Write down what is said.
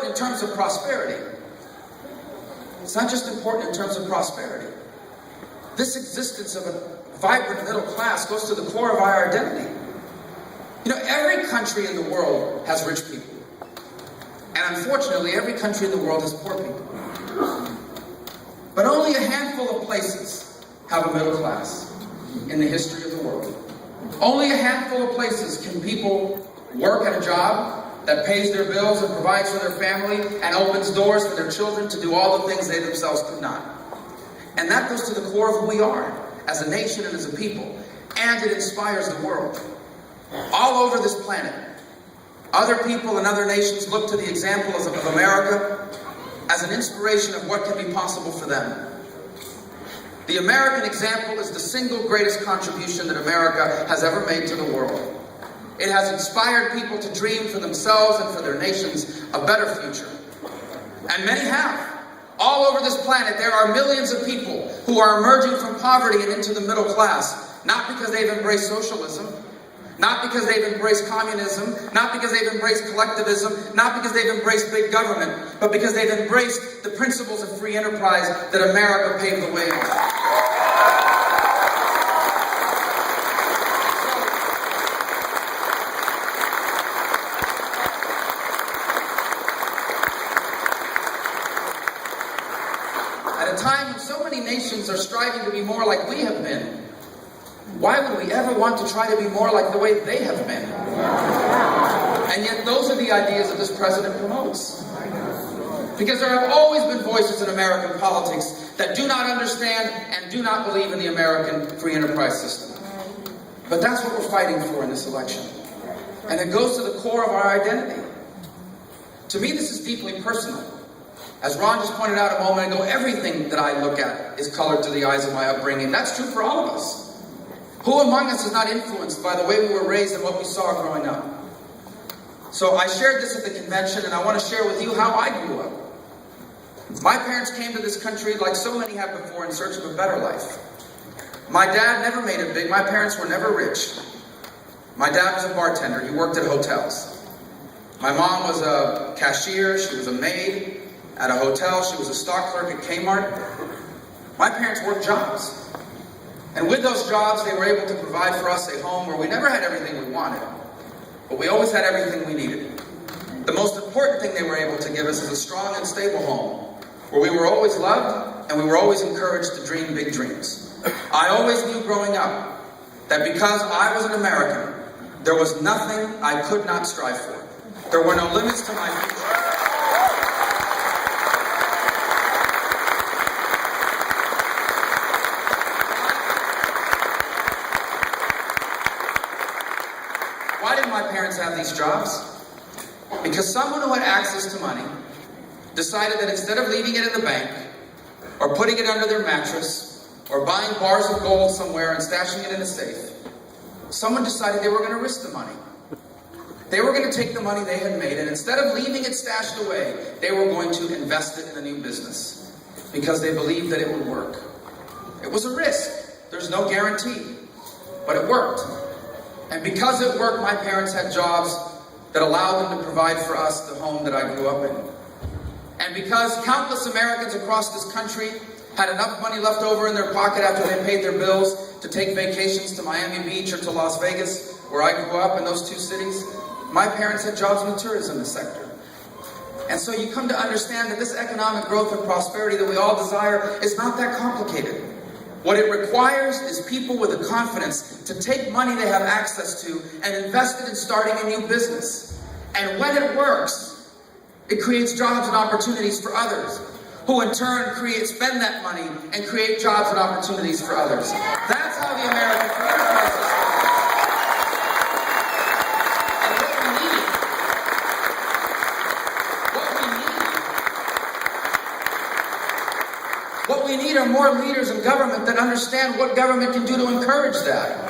important in terms of prosperity. It's not just important in terms of prosperity. This existence of a vibrant middle class goes to the core of our identity. You know, every country in the world has rich people. And unfortunately, every country in the world has poor people. But only a handful of places have a middle class in the history of the world. Only a handful of places can people work at a job that pays their bills and provides for their family and opens doors for their children to do all the things they themselves could not. And that goes to the core of who we are as a nation and as a people. And it inspires the world. All over this planet, other people and other nations look to the example of America as an inspiration of what can be possible for them. The American example is the single greatest contribution that America has ever made to the world. It has inspired people to dream for themselves and for their nations a better future. And many have. All over this planet, there are millions of people who are emerging from poverty and into the middle class, not because they've embraced socialism, not because they've embraced communism, not because they've embraced collectivism, not because they've embraced big government, but because they've embraced the principles of free enterprise that America paved the way on. At a time when so many nations are striving to be more like we have been, why would we ever want to try to be more like the way they have been? And yet those are the ideas that this president promotes. Because there have always been voices in American politics that do not understand and do not believe in the American free enterprise system. But that's what we're fighting for in this election. And it goes to the core of our identity. To me, this is deeply personal. As Ron just pointed out a moment ago, everything that I look at is colored through the eyes of my upbringing. That's true for all of us. Who among us is not influenced by the way we were raised and what we saw growing up? So I shared this at the convention, and I want to share with you how I grew up. My parents came to this country, like so many have before, in search of a better life. My dad never made it big. My parents were never rich. My dad was a bartender. He worked at hotels. My mom was a cashier. She was a maid at a hotel. She was a stock clerk at Kmart. My parents worked jobs. And with those jobs, they were able to provide for us a home where we never had everything we wanted, but we always had everything we needed. The most important thing they were able to give us is a strong and stable home, where we were always loved and we were always encouraged to dream big dreams. I always knew growing up that because I was an American, there was nothing I could not strive for. There were no limits to my future. Why did my parents have these jobs? Because someone who had access to money decided that instead of leaving it in the bank, or putting it under their mattress, or buying bars of gold somewhere and stashing it in a safe, someone decided they were going to risk the money. They were going to take the money they had made, and instead of leaving it stashed away, they were going to invest it in a new business, because they believed that it would work. It was a risk. There's no guarantee. But it worked. And because it worked, my parents had jobs that allowed them to provide for us the home that I grew up in. And because countless Americans across this country had enough money left over in their pocket after they paid their bills to take vacations to Miami Beach or to Las Vegas, where I grew up in those two cities, my parents had jobs in the tourism sector. And so you come to understand that this economic growth and prosperity that we all desire is not that complicated. What it requires is people with the confidence to take money they have access to and invest it in starting a new business. And when it works, it creates jobs and opportunities for others, who in turn spend that money and create jobs and opportunities for others. That's how the American free enterprise system works. What we need are more leaders in government that understand what government can do to encourage that.